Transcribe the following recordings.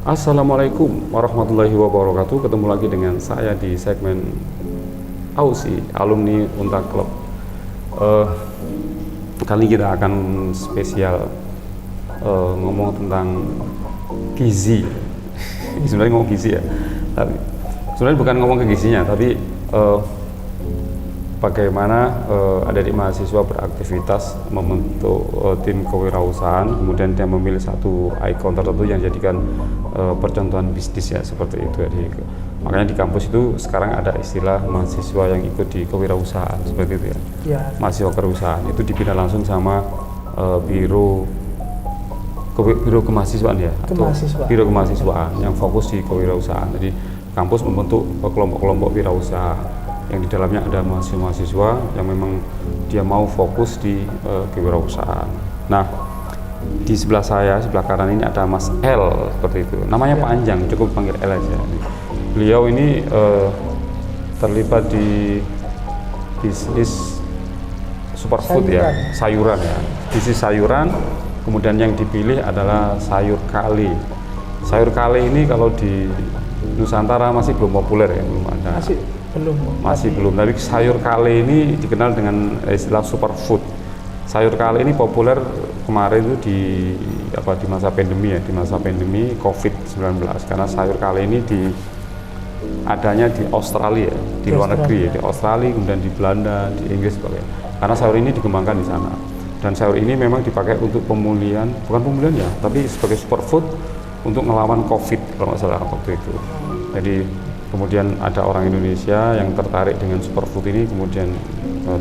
Assalamualaikum warahmatullahi wabarakatuh. Ketemu lagi dengan saya di segmen AUSI, Alumni Unta Club. Kali ini kita akan spesial ngomong tentang gizi. Sebenarnya ngomong gizi ya, tapi sebenarnya bukan ngomong ke gizinya, tapi bagaimana adik-adik mahasiswa beraktivitas membentuk tim kewirausahaan, kemudian dia memilih satu ikon tertentu yang jadikan percontohan bisnis ya, seperti itu. Makanya di kampus itu sekarang ada istilah mahasiswa yang ikut di kewirausahaan, seperti itu ya. Mahasiswa kewirausahaan itu dipindah langsung sama biro kemahasiswaan ya, atau biro kemahasiswaan yang fokus di kewirausahaan. Jadi kampus membentuk kelompok-kelompok wirausaha yang di dalamnya ada mahasiswa yang memang dia mau fokus di kewirausahaan. Nah, di sebelah saya, sebelah kanan ini ada Mas L, seperti itu. Namanya panjang, cukup panggil L aja. Beliau ini terlibat di bisnis superfood ya, sayuran ya. Bisnis sayuran, kemudian yang dipilih adalah sayur kale. Sayur kale ini kalau di Nusantara masih belum populer ya, belum ada. Masih belum. Tapi sayur kale ini dikenal dengan istilah superfood. Sayur kale ini populer kemarin itu di masa pandemi ya, di masa pandemi COVID-19, karena sayur kale ini adanya di Australia, di luar negeri ya, di Australia, kemudian di Belanda, di Inggris sebagainya. Karena sayur ini dikembangkan di sana. Dan sayur ini memang dipakai untuk pemulihan, bukan pemulihan ya, tapi sebagai superfood untuk melawan COVID kalau nggak salah waktu itu. Jadi kemudian ada orang Indonesia yang tertarik dengan superfood ini, kemudian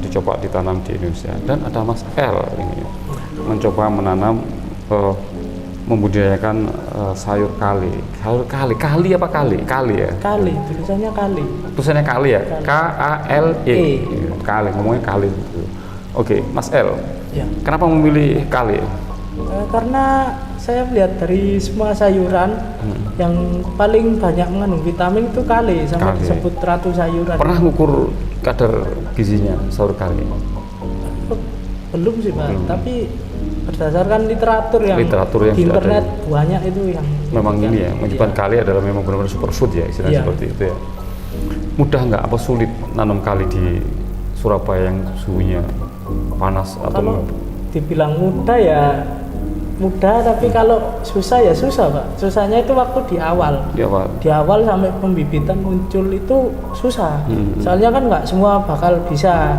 dicoba ditanam di Indonesia. Dan ada Mas L ini mencoba menanam, membudidayakan sayur kale. Sayur kale, kali apa kali? Kali ya? Kali, tulisannya kali. Tulisannya kali ya? K-A-L-E. Kale, ngomongnya kali. Oke, Mas L. Ya. Kenapa memilih kale? Karena saya melihat dari semua sayuran yang paling banyak mengandung vitamin itu kale, sama disebut ratu sayuran. Pernah ngukur kadar gizinya sayur kale? Belum sih Pak, tapi berdasarkan literatur yang di internet banyak itu yang memang ini ya, menyebutkan kale adalah memang benar-benar superfood ya, istilahnya seperti itu ya. Mudah nggak apa sulit nanam kale di Surabaya yang suhunya panas? Kalau dibilang mudah ya mudah, tapi kalau susah ya susah Pak. Susahnya itu waktu di awal. Di awal sampai pembibitan muncul itu susah. Soalnya kan nggak semua bakal bisa.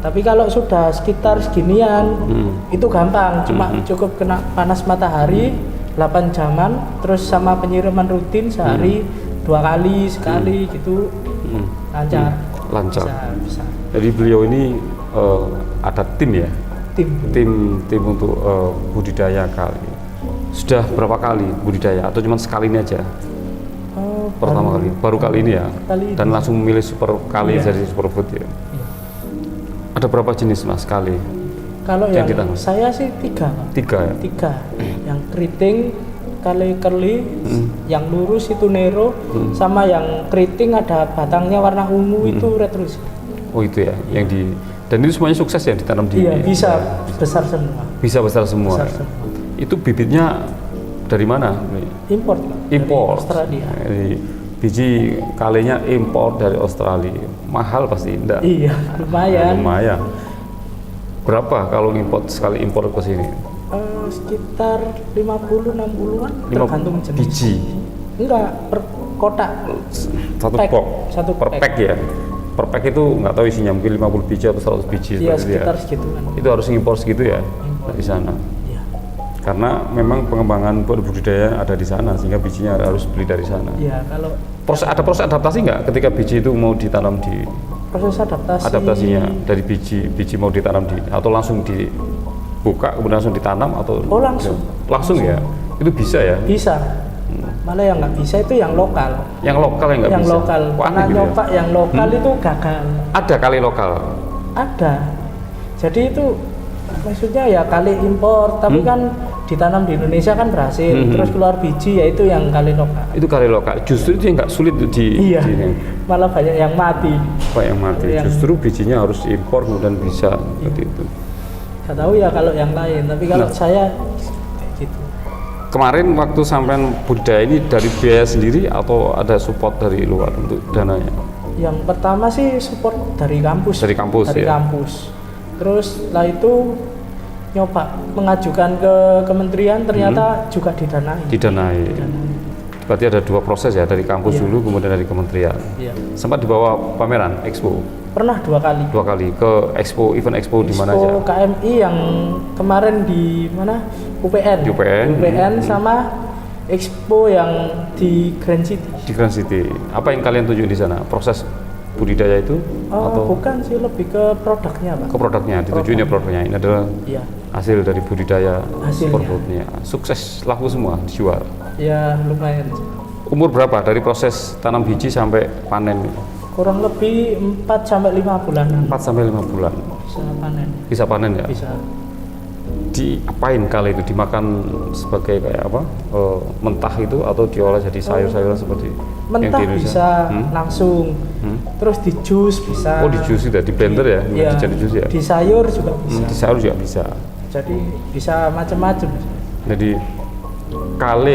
Tapi kalau sudah sekitar seginian itu gampang. Cuma cukup kena panas matahari 8 jaman, terus sama penyiraman rutin sehari 2 kali, sekali gitu. Lancar. Bisa. Jadi beliau ini ada tim ya? Tim untuk budidaya kali. Sudah berapa kali budidaya atau cuma sekali ini aja? Baru kali ini ya. Dan langsung memilih super kali jadi superfood ya. Ada berapa jenis Mas kali? Kalau yang saya sih 3. 3 ya? 3. Yang keriting, kale curly, yang lurus itu nero, sama yang keriting ada batangnya warna ungu itu red rose. Oh itu ya, yang dan itu semuanya sukses ya ditanam di? Iya, bisa besar semua. Bisa besar semua. Itu bibitnya dari mana? Impor. Dari Australia. Jadi, biji kalenya impor dari Australia. Mahal pasti enggak? Iya, lumayan. Berapa kalau sekali impor ke sini? Sekitar 50-60-an tergantung jenis. Biji? Enggak, per kotak. Satu pack ya? Per pack itu nggak tahu isinya, mungkin 50 biji atau 100 biji. Iya, sekitar segituan. Itu harus ngimpor segitu ya dari sana. Iya. Karena memang pengembangan budidaya ada di sana, sehingga bijinya harus beli dari sana. Iya, kalau ada proses adaptasi nggak ketika biji itu mau ditanam di? Proses adaptasinya dari biji mau ditanam atau langsung dibuka kemudian langsung ditanam atau? Langsung ya? Itu bisa ya? Bisa. Malah yang nggak bisa itu yang lokal. Yang lokal yang nggak bisa? Yang lokal. Karena nyoba yang lokal itu gagal. Ada kali lokal? Ada. Jadi itu maksudnya ya kali impor, tapi kan ditanam di Indonesia kan berhasil. Terus keluar biji, ya itu yang kali lokal. Itu kali lokal. Justru itu yang nggak sulit Iya. Malah banyak yang mati. Justru bijinya harus diimpor kemudian bisa seperti itu. Nggak tahu ya kalau yang lain, tapi kalau saya kayak gitu. kemarin waktu sampean budidaya ini dari biaya sendiri atau ada support dari luar untuk dananya? Yang pertama sih support dari kampus. Dari kampus dari ya? kampus. Terus setelah itu nyoba mengajukan ke kementerian, ternyata juga didanai. Didanai. Berarti ada 2 proses ya, dari kampus Iya. dulu kemudian dari kementerian. Iya. Sempat dibawa pameran expo? Pernah 2 kali. 2 kali ke expo, event expo di mana aja? Expo KMI yang kemarin di mana? UPN. UPN. Sama expo yang di Grand City. Di Grand City. Apa yang kalian tunjuk di sana? Proses budidaya itu atau Bukan sih, lebih ke produknya, Pak. ke produknya? Ditunjukin produknya. Ini adalah Iya. hasil dari budidaya Hasilnya. superfoodnya. Sukses, laku semua dijual. Ya lumayan. Umur berapa dari proses tanam biji sampai panen? Kurang lebih 4 sampai 5 bulanan 4 sampai 5 bulan. bisa panen. Bisa panen ya? Bisa. Diapain kali itu? Dimakan sebagai kayak apa? Mentah itu atau diolah jadi sayur-sayuran seperti yang Mentah di Indonesia? bisa langsung. Terus di jus bisa. Oh, di jus itu di blender ya? Iya. Jadi jus ya? Di sayur juga bisa. Di sayur juga bisa. Jadi bisa macam-macam. Jadi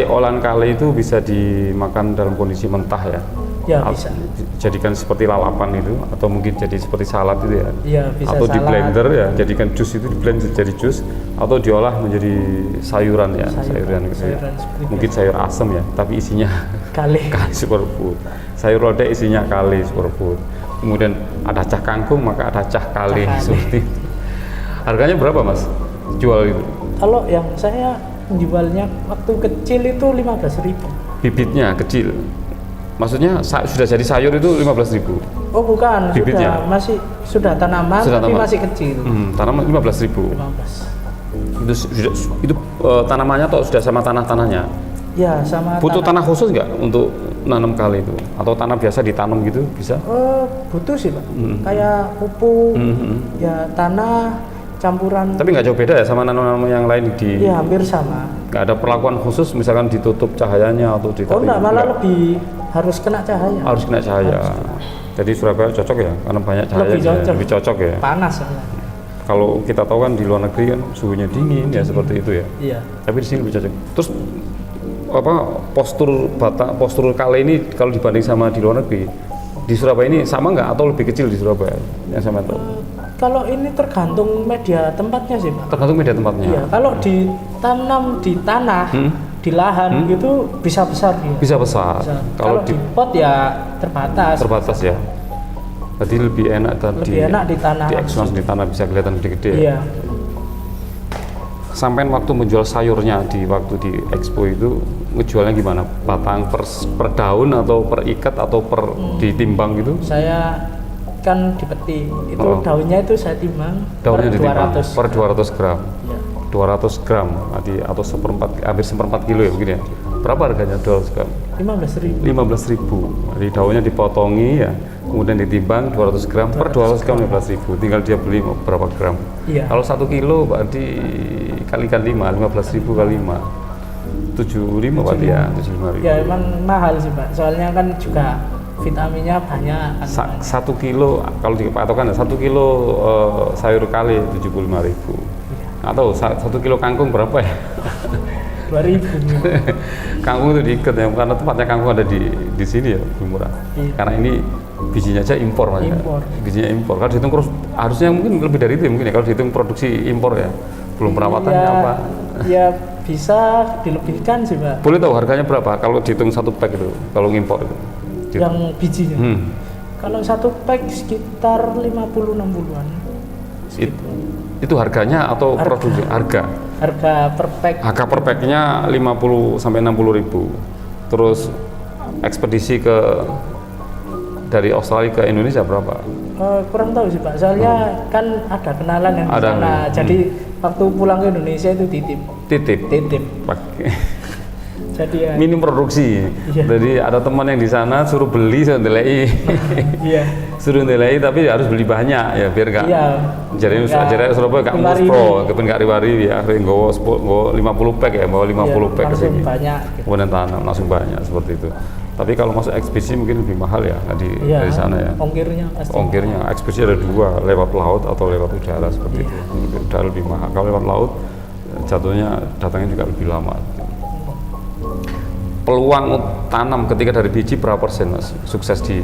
olahan kale itu bisa dimakan dalam kondisi mentah ya? Ya At- bisa. Jadikan seperti lalapan itu atau mungkin jadi seperti salad itu ya? Iya bisa. Atau di salad, blender ya, jadikan jus itu di blend jadi jus atau diolah menjadi sayuran ya, sayuran gitu ya. seperti Mungkin sayur asem ya, tapi isinya kali. kale superfood. Sayur lodeh isinya kale superfood. Kemudian ada cah kangkung maka ada cah kale Cah kale. seperti itu. Harganya berapa Mas? Jual itu? Kalau yang saya jualnya waktu kecil itu 15.000. Bibitnya kecil. Maksudnya sudah jadi sayur itu 15.000. Oh bukan, Bibitnya? sudah tanaman Sudah tapi tanaman. masih kecil. Tanaman 15.000. 15. Itu tanamannya atau sudah sama tanah-tanahnya? Ya sama. Butuh tanah khusus nggak untuk nanam kale itu? Atau tanah biasa ditanam gitu bisa? Butuh sih Pak. Kayak pupuk, ya tanah campuran. Tapi nggak jauh beda ya sama nanam yang lain di? Ya hampir sama. Nggak ada perlakuan khusus misalkan ditutup cahayanya atau Oh enggak, malah lebih harus kena cahaya. harus kena cahaya. Jadi Surabaya cocok ya karena banyak cahaya. Lebih cocok ya. Panas ya. Kalau kita tahu kan di luar negeri kan suhunya dingin ya seperti itu ya. Iya. Tapi di sini lebih cocok. Terus apa postur kale ini kalau dibanding sama di luar negeri di Surabaya ini sama nggak atau lebih kecil di Surabaya yang sama tahu? Kalau ini tergantung media tempatnya sih Pak. Tergantung media tempatnya. Iya, kalau ditanam di tanah, di lahan gitu bisa besar dia. Bisa besar. Bisa. Kalau Kalau di pot ya terbatas. terbatas ya. Berarti lebih enak tadi. Lebih enak di tanah. Di ekspansi di tanah bisa kelihatan gede-gede. Ya? Iya. Sampai waktu menjual sayurnya di waktu di expo itu ngejualnya gimana? Batang per daun atau per ikat atau per ditimbang gitu? Saya kan dipetik. Itu daunnya itu saya timbang Daunnya per ditimbang 200. per 200 gram. Ya. 200 gram atau hampir seperempat kilo ya begini ya. Berapa harganya 200 gram? 15.000. 15.000. Jadi daunnya dipotongi ya, kemudian ditimbang 200 gram per 200 gram 15.000. Tinggal dia beli mau berapa gram. Iya. Kalau 1 kilo berarti kalikan 5, 15.000 kali 5. 75 berarti ya, 75.000. Ya emang mahal sih Pak. Soalnya kan juga vitaminnya banyak. Satu kilo kalau dipatokan 1 kilo sayur kale 75.000. Atau 1 kilo kangkung berapa ya? 2.000. Kangkung itu diikat ya, karena tempatnya kangkung ada di sini ya, lebih murah. Iya. Karena ini bijinya aja impor Mas. Impor. Bijinya impor. Kalau dihitung harusnya mungkin lebih dari itu ya, mungkin ya kalau dihitung produksi impor ya. Belum perawatannya Ya, apa. ya bisa dilebihkan sih Pak. Boleh tahu harganya berapa kalau dihitung 1 pack itu kalau ngimpor itu? Yang bijinya. Hmm. Kalau 1 pack sekitar 50-60-an. Itu harganya atau produksi? Harga Per pack. Harga per packnya 50 sampai 60.000. Terus ekspedisi dari Australia ke Indonesia berapa? Kurang tahu sih Pak. Soalnya kan ada kenalan yang di sana. Jadi waktu pulang ke Indonesia itu titip. Titip. Jadi ya. Minim produksi. Iya. Jadi ada teman yang di sana suruh beli suruh ndelei. Iya. Suruh ndelei tapi harus beli banyak ya biar enggak. Iya. Jadi Surabaya enggak muspro, kepen enggak riwari ya akhirnya nggawa 50 pack ya, bawa 50 pack ke langsung sini. banyak gitu. Kemudian tanam langsung banyak seperti itu. Tapi kalau masuk ekspedisi mungkin lebih mahal ya Iya, dari sana ya. Ongkirnya pasti. Ongkirnya ekspedisi ada 2, lewat laut atau lewat udara seperti itu. Udara lebih mahal. Kalau lewat laut jatuhnya datangnya juga lebih lama. peluang tanam ketika dari biji berapa persen Mas sukses di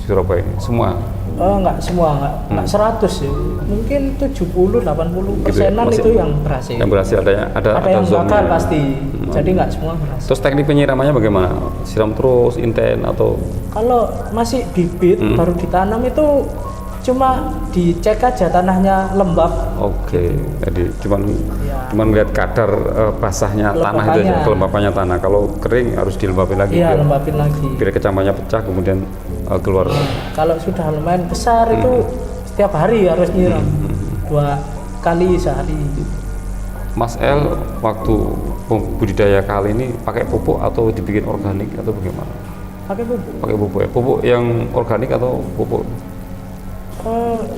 Surabaya ini? Semua? Enggak semua, enggak 100 ya. Mungkin 70-80%-an gitu ya? itu yang berhasil. Yang berhasil ada yang zone gagal pasti. Jadi enggak semua berhasil. Terus teknik penyiramannya bagaimana? Siram terus, inten atau? Kalau masih bibit baru ditanam itu cuma dicek aja tanahnya lembab. Oke, jadi cuman lihat kadar basahnya tanah itu aja, kelembapannya tanah. Kalau kering harus dilembabin lagi. Iya, lembabin lagi. Biar kecambahnya pecah kemudian keluar. Kalau sudah lumayan besar itu setiap hari harus nyiram 2 kali sehari. Mas El waktu budidaya kali ini pakai pupuk atau dibikin organik atau bagaimana? Pakai pupuk. Pakai pupuk ya. Pupuk yang organik atau pupuk?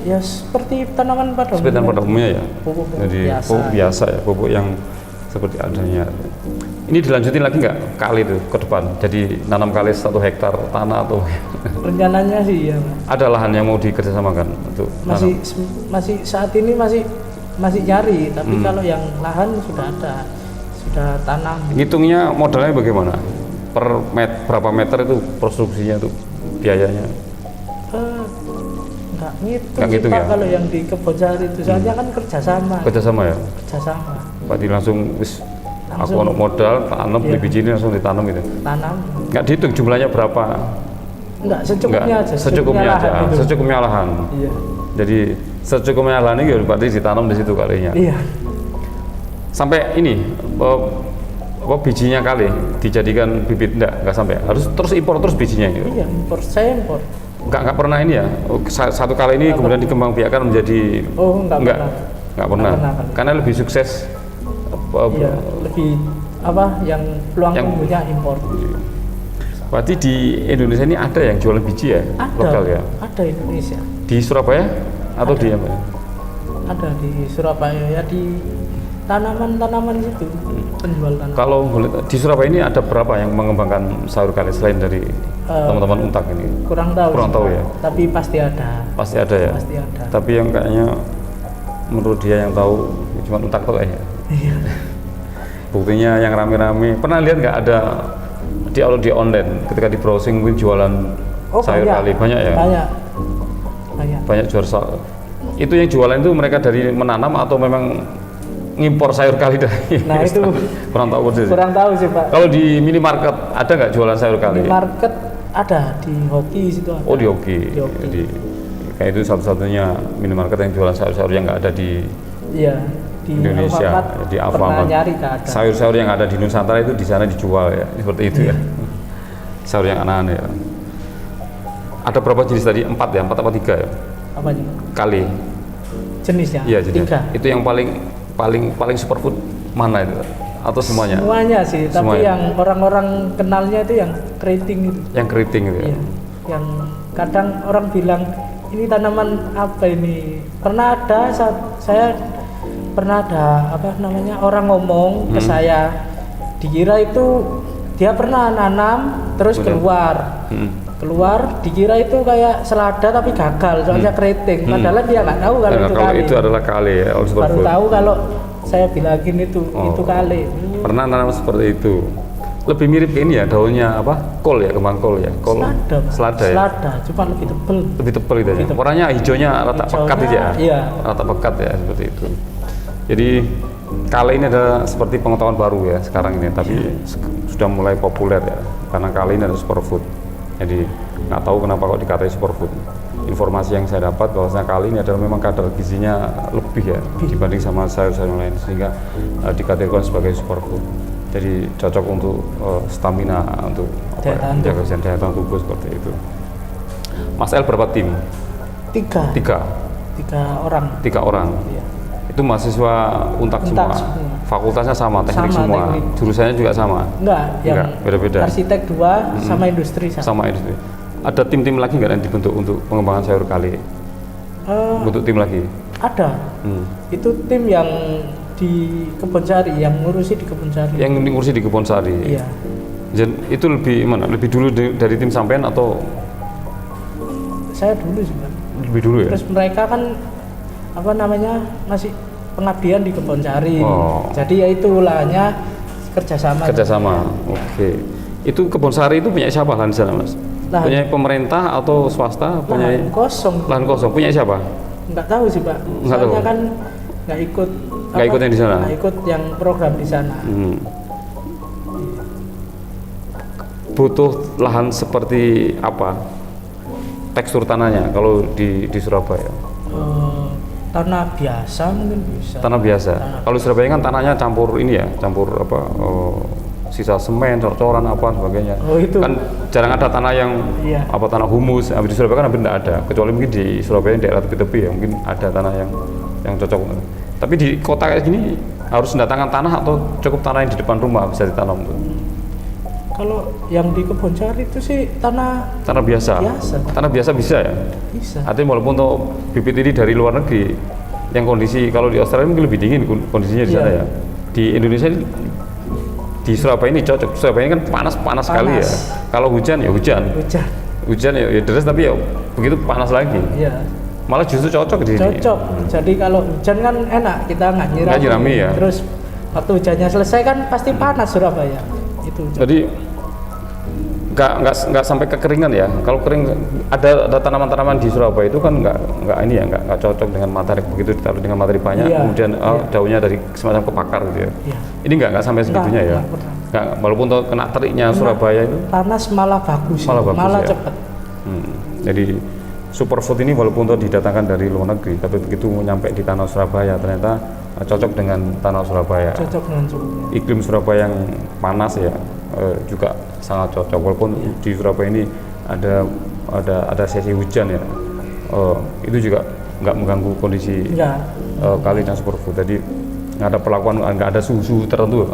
Ya seperti tanaman pada umumnya. Seperti tanaman pada umumnya ya. Pupuk Jadi biasa. pupuk biasa ya, pupuk yang seperti adanya. Ini dilanjutin lagi nggak kali itu ke depan? Jadi nanam kali 1 hektar tanah atau? Rencananya sih ya. Ada lahan yang mau dikerjasamakan untuk masih saat ini masih nyari, tapi kalau yang lahan sudah ada, sudah tanam. Ngitungnya modalnya bagaimana? Berapa meter itu produksinya itu biayanya? Nggak gitu ya? Kalau yang di Kebonsari itu soalnya kan kerjasama. Kerjasama ya? Kerjasama. Berarti langsung aku ono modal, tanam, beli biji ini langsung ditanam gitu? Tanam. Nggak dihitung jumlahnya berapa? Enggak, secukupnya aja. Secukupnya lahan. Iya. Jadi secukupnya lahan ini berarti ditanam di situ kalinya. Iya. Sampai ini bijinya kali dijadikan bibit enggak sampai. Harus terus impor terus bijinya ini. Iya, impor. Saya impor. Enggak pernah ini ya. Satu kali ini kemudian dikembangbiakan menjadi enggak pernah. Karena lebih sukses iya, lebih yang peluang tumbuhnya impor. Berarti di Indonesia ini ada yang jualan biji ya? Ada, lokal ya? Ada Indonesia. Di Surabaya atau di apa? Ada di Surabaya ya, di tanaman-tanaman situ penjual tanaman. Kalau di Surabaya ini ada berapa yang mengembangkan sayur kali selain dari teman-teman Untak ini? Kurang tahu ya. Tapi pasti ada. Pasti ada ya. Pasti ada. Tapi yang kayaknya menurut dia yang tahu cuma Untak tuh kayaknya. Iya. Buktinya yang rame-rame. Pernah lihat nggak ada di online ketika di browsing mungkin jualan sayur kali banyak ya? Banyak jual sayur. Itu yang jualan itu mereka dari menanam atau memang ngimpor sayur kali dari? Nah itu kurang tahu sih Pak. Kalau di minimarket ada nggak jualan sayur kali? Minimarket ada, di Hoki situ ada. Oh di Hoki. Jadi kayak itu satu-satunya minimarket yang jualan sayur-sayur yang nggak ada di Indonesia. Di Alfamart. Sayur-sayur yang ada di Nusantara itu di sana dijual ya, seperti itu ya. Sayur yang aneh-aneh ya. Ada berapa jenis tadi? 4 ya? 4 apa 3 ya? Apanya? Kali. Jenisnya? Iya jenisnya. 3. Itu yang paling superfood mana itu? Atau semuanya? Semuanya sih, tapi yang orang-orang kenalnya itu yang keriting itu. Yang keriting itu ya? Iya. Yang kadang orang bilang, ini tanaman apa ini? Pernah ada, orang ngomong ke saya, dikira itu dia pernah nanam terus keluar dikira itu kayak selada tapi gagal soalnya keriting, padahal dia nggak tahu kalau itu kali. Itu adalah kali ya, baru tahu kalau saya bilangin itu kali. Pernah nanam seperti itu. Lebih mirip ini ya, daunnya apa? Kol ya, kembang kol ya. Selada ya. Selada, cuma lebih tebal. Lebih tebal itu ya. Warnanya hijaunya rata pekat itu ya. Iya. Rata pekat ya seperti itu. Jadi kali ini adalah seperti pengetahuan baru ya sekarang ini, tapi sudah mulai populer ya. Karena kali ini adalah superfood. Jadi nggak tahu kenapa kok dikatai superfood. Informasi yang saya dapat bahwasanya kali ini adalah memang kadar gizinya lebih ya dibanding sama sayur-sayur lain, sehingga dikategorikan sebagai superfood. Jadi cocok untuk stamina, untuk menjaga daya tahan tubuh seperti itu. Mas El berapa tim? 3 orang. 3 orang. Iya. Itu mahasiswa Untak semua. Fakultasnya sama, teknik semua. Teknik. Jurusannya juga sama. Enggak, beda-beda. Arsitek 2 sama industri sama. Sama industri. Ada tim-tim lagi nggak yang dibentuk untuk pengembangan sayur kali? Bentuk tim lagi? Ada. Itu tim yang di Kebonsari, yang ngurusi di Kebonsari. Yang ngurusi di Kebonsari. Iya. Dan itu lebih mana? Lebih dulu dari tim sampean atau? Saya dulu sih, Pak. Lebih dulu ya. Terus mereka kan masih pengabdian di Kebonsari. Jadi ya itu ulahnya kerjasama. Oke. Itu kebun sari itu punya siapa lahan di sana, Mas? Punya pemerintah atau swasta? Punya lahan kosong. Lahan kosong. Punya siapa? Nggak tahu sih, Pak. Soalnya kan nggak ikut. Nggak ikut yang di sana? Nggak ikut yang program di sana. Butuh lahan seperti apa? Tekstur tanahnya kalau di Surabaya? Tanah biasa mungkin bisa. Tanah biasa. Kalau Surabaya kan tanahnya campur ini ya, campur apa? Sisa semen, cor-coran apa sebagainya. Itu kan jarang ada tanah yang apa tanah humus. Di Surabaya kan hampir tidak ada. Kecuali mungkin di Surabaya daerah tepi-tepi ya mungkin ada tanah yang cocok. Tapi di kota kayak gini harus mendatangkan tanah atau cukup tanah yang di depan rumah bisa ditanam tuh. Kalau yang di kebun sari itu sih tanah biasa. Tanah biasa bisa ya? Bisa. Artinya walaupun untuk bibit ini dari luar negeri, yang kondisi kalau di Australia mungkin lebih dingin kondisinya di sana ya. Di Indonesia di Surabaya ini cocok. Surabaya ini kan panas sekali ya. Kalau hujan ya hujan. Hujan ya deras tapi ya begitu panas lagi. Iya. Malah justru cocok di sini. Cocok. Jadi kalau hujan kan enak, kita nggak nyirami ya. Terus waktu hujannya selesai kan pasti panas Surabaya. Itu. Jadi nggak sampai kekeringan ya. Kalau kering ada tanaman-tanaman di Surabaya itu kan nggak cocok dengan matahari, begitu ditaruh dengan matahari banyak kemudian daunnya dari semacam kepakar gitu ya. Ini nggak sampai segitunya ya. Nggak, walaupun kena teriknya Surabaya itu panas malah bagus ya. Cepat. Jadi superfood ini walaupun didatangkan dari luar negeri, tapi begitu nyampe di tanah Surabaya ternyata cocok dengan tanah Surabaya. Cocok dengan Surabaya. Iklim Surabaya yang panas ya juga sangat cocok. Walaupun di Surabaya ini ada sesi hujan ya, itu juga nggak mengganggu kondisi kali dan superfood. Jadi nggak ada perlakuan, nggak ada suhu tertentu.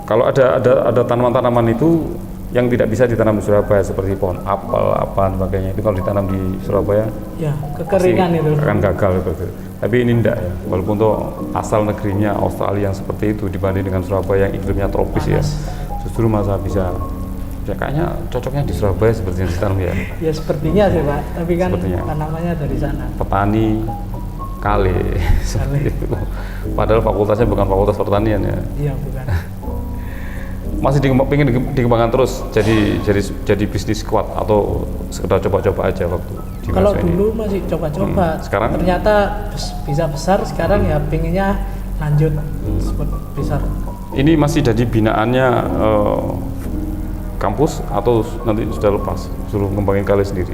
Kalau ada tanaman-tanaman itu yang tidak bisa ditanam di Surabaya seperti pohon apel, apa sebagainya, itu kalau ditanam di Surabaya ya kekeringan itu akan gagal gitu. Tapi ini enggak ya, walaupun asal negerinya Australia yang seperti itu dibanding dengan Surabaya yang iklimnya tropis ya, justru masa bisa ya kayaknya cocoknya di Surabaya seperti yang ditanam ya. Ya sepertinya sih Pak, tapi kan tanamannya dari sana. Petani kale. Padahal fakultasnya bukan fakultas pertanian ya. Iya bukan. Masih pengen dikembangkan terus jadi bisnis kuat atau sekedar coba-coba aja waktu di kalau dulu ini? Masih coba-coba. Sekarang ternyata bisa besar, sekarang ya pengennya lanjut besar. Ini masih jadi binaannya kampus atau nanti sudah lepas suruh ngembangin kali sendiri?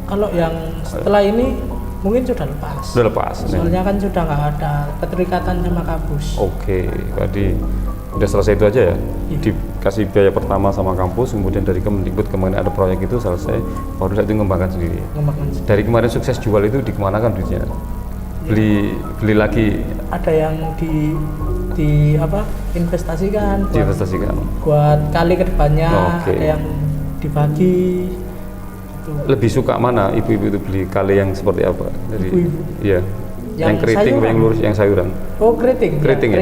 Kalau yang setelah ini mungkin sudah lepas. Sudah lepas. Soalnya kan sudah nggak ada keterikatan sama kampus. Oke, jadi udah selesai itu aja ya? Dikasih biaya pertama sama kampus, kemudian dari Kemendikbud kemarin ada proyek itu selesai, baru saat itu ngembangkan sendiri. Dari kemarin sukses jual itu dikemanakan duitnya? Beli lagi? Ada yang investasikan. Diinvestasikan. Buat kali kedepannya. Ada yang dibagi. Gitu. Lebih suka mana ibu-ibu itu beli kali yang seperti apa? Ibu-ibu. Iya. Yang keriting, yang lurus, yang sayuran. Oh keriting. Keriting ya.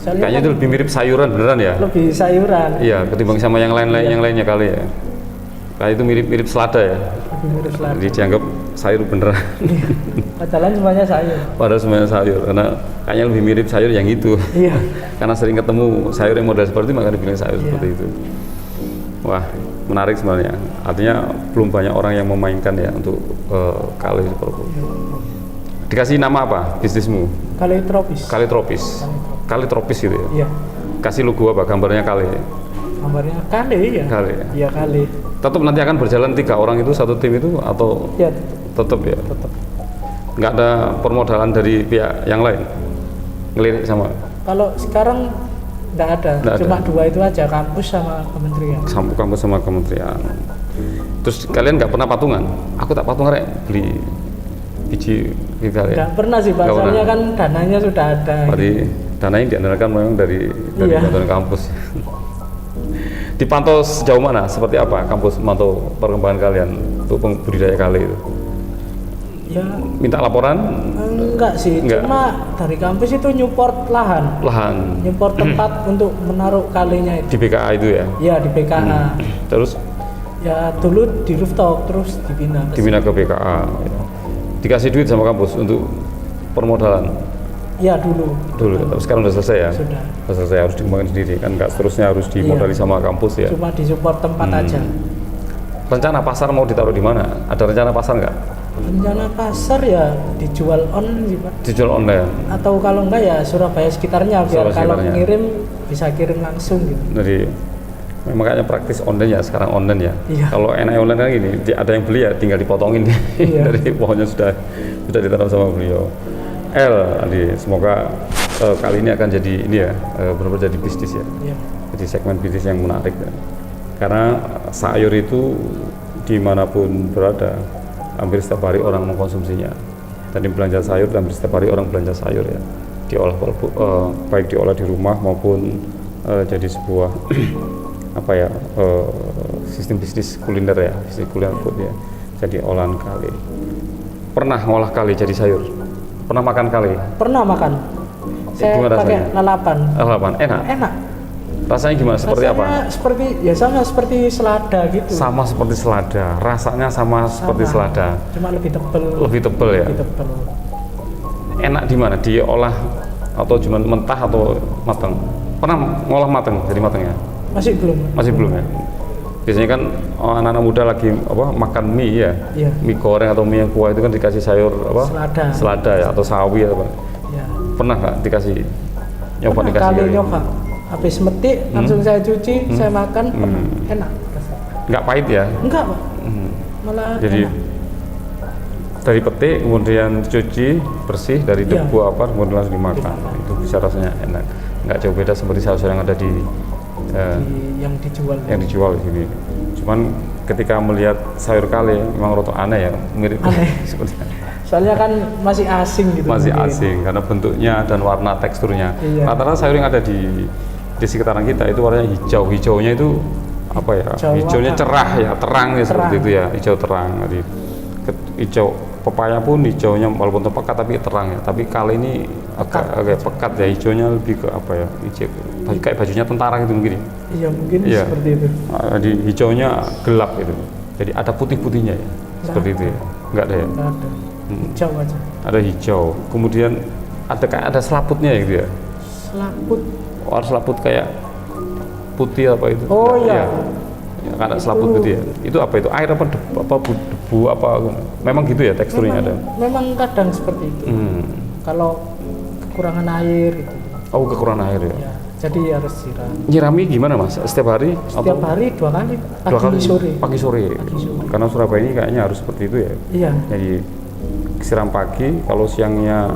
Kayaknya itu lebih mirip sayuran beneran ya? Lebih sayuran. Iya, ketimbang sama yang lainnya kali ya. Kayak itu mirip selada ya. Lebih mirip selada. Jadi dianggap sayur beneran. Padahal semuanya sayur. Padahal semuanya sayur, karena kayaknya lebih mirip sayur yang itu. Iya. Karena sering ketemu sayur yang model seperti itu, maka dibilang sayur seperti itu. Wah, menarik sebenarnya. Artinya belum banyak orang yang memainkan ya untuk kali seperti itu. Dikasih nama apa bisnismu? Kali tropis. Kali tropis. Kali tropis gitu ya? Iya. Kasih logo apa? Gambarnya kali? Gambarnya kali ya? Kali ya? Iya kali. Tetap nanti akan berjalan 3 orang itu satu tim itu atau? Iya tetap ya? Tetap. Nggak ada permodalan dari pihak yang lain? Ngelirik sama? Kalau sekarang nggak ada, cuma 2 itu aja, kampus sama kementerian. Kampus sama kementerian. Terus kalian nggak pernah patungan? Aku tak patungan rek, beli biji kita ya? Nggak pernah sih Pak, soalnya kan dananya sudah ada. Berarti dananya diandalkan memang dari bantuan kampus. Dipantau sejauh mana? Seperti apa kampus memantau perkembangan kalian untuk budidaya kali itu? Ya. Minta laporan? Enggak sih, cuma dari kampus itu nyupport lahan. Nyupport tempat untuk menaruh kalinya itu. Di BKA itu ya? Iya di BKA. Terus? Ya dulu di rooftop, terus dibina ke BKA. Ya. Dikasih duit sama kampus untuk permodalan? Iya dulu. Tapi sekarang udah selesai ya? Sudah. Udah selesai, harus dikembangkan sendiri kan, nggak seterusnya harus dimodali sama kampus ya? Cuma disupport tempat aja. Rencana pasar mau ditaruh di mana? Ada rencana pasar nggak? Rencana pasar ya dijual online sih Pak. Dijual online? Atau kalau enggak ya Surabaya sekitarnya, biar kalau ngirim bisa kirim langsung gitu. Jadi makanya praktis online ya, sekarang online ya. Iya. Kalau enak online kan gini, ada yang beli ya tinggal dipotongin dari pohonnya sudah ditanam sama beliau. Adi, semoga kali ini akan jadi ini ya, benar-benar jadi bisnis ya. Iya. Jadi segmen bisnis yang menarik ya. Karena sayur itu dimanapun berada, hampir setiap hari orang mengkonsumsinya. Tadi belanja sayur, hampir setiap hari orang belanja sayur ya. Diolah baik diolah di rumah maupun jadi sebuah sistem bisnis kuliner ya, bisnis kuliner food ya. Jadi olahan kale. Pernah ngolah kale jadi sayur? Pernah makan kale? Pernah makan. Saya pakai lalapan. Lalapan, enak? Enak. Rasanya gimana? Seperti apa? Sama seperti selada gitu. Sama seperti selada. Rasanya sama seperti selada. Cuma lebih tebal. Lebih tebal ya? Lebih tebal. Enak di mana? Diolah atau cuma mentah atau matang? Pernah ngolah matang? Jadi matang ya? Masih belum. Masih belum ya? Biasanya kan anak-anak muda lagi makan mie ya? Iya. Mie goreng atau mie yang kuah itu kan dikasih sayur selada ya, atau sawi atau apa? Iya. Pernah nggak dikasih? Dikasih kali nyoba. Habis metik langsung saya cuci, saya makan, enak. Nggak pahit ya? Enggak Pak. Malah jadi enak. Dari petik kemudian cuci bersih dari debu kemudian langsung dimakan. Itu bisa rasanya enak. Nggak jauh beda seperti sayur yang ada di yang dijual di sini. Cuman ketika melihat sayur kale memang roto aneh ya, mirip seperti soalnya kan masih asing gitu. Masih asing karena bentuknya dan warna teksturnya. Iya. Rata-rata sayur yang ada di sekitaran kita itu warnanya hijau. Hijaunya itu hijaunya cerah ya, terang ya, seperti itu ya, hijau terang. Jadi hijau pepaya pun hijaunya walaupun pekat tapi terang ya. Tapi kali ini agak pekat ya, hijaunya lebih ke hijau kayak bajunya tentara gitu mungkin. Iya mungkin seperti itu. Jadi hijaunya gelap gitu. Jadi ada putih-putihnya ya, seperti itu ya. Enggak ada ya? Enggak ada. Hijau aja. Ada hijau. Kemudian ada selaputnya ya gitu ya. Selaput. Selaput kayak putih apa itu? Oh iya. Ya, ada selaput putih ya. Itu apa itu? Air apa debu apa? Memang gitu ya teksturnya ada. Memang kadang seperti itu. Kalau kekurangan air gitu. Oh, kekurangan air ya. Jadi harus siram. Nyirami gimana Mas? Setiap hari? Setiap hari 2 kali. Pagi sore. Karena Surabaya ini kayaknya harus seperti itu ya. Iya. Jadi siram pagi, kalau siangnya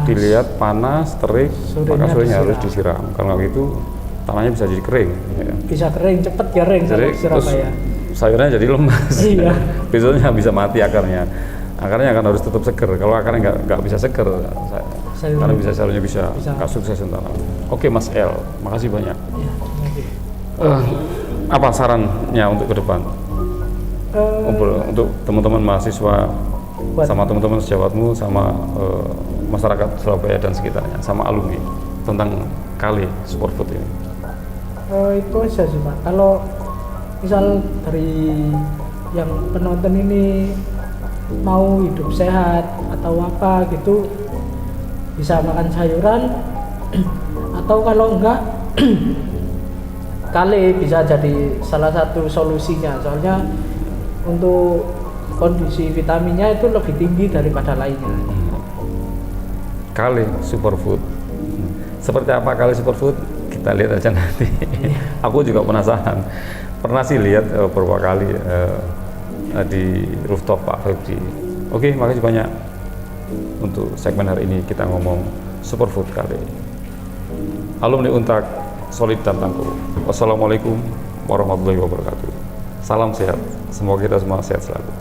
dilihat panas, terik, maka sorenya harus disiram. Kalau gitu tanahnya bisa jadi kering. Ya. Bisa kering, cepet kering Surabaya. Sayurnya jadi lemas. Iya. Besoknya bisa mati akarnya. Akarnya akan harus tetap seger. Kalau akarnya nggak bisa seger, karena sayurnya bisa nggak sukses entar. Oke Mas El, makasih banyak. Ya, apa sarannya untuk ke depan? Untuk teman-teman mahasiswa, sama teman-teman sejawatmu, sama masyarakat Surabaya dan sekitarnya, sama alumni tentang kali Superfood ini. Itu aja sih Pak. Kalau misal dari yang penonton ini mau hidup sehat atau apa gitu, bisa makan sayuran, atau kalau enggak kale bisa jadi salah satu solusinya. Soalnya untuk kondisi vitaminnya itu lebih tinggi daripada lainnya. Kale Superfood. Seperti apa kale Superfood? Kita lihat aja nanti. Aku juga penasaran. Pernah sih lihat beberapa kali di rooftop Pak Febri. Oke, makasih banyak. Untuk segmen hari ini kita ngomong Superfood kali. Alumni Untak, solid dan tangguh. Wassalamualaikum warahmatullahi wabarakatuh. Salam sehat. Semoga kita semua sehat selalu.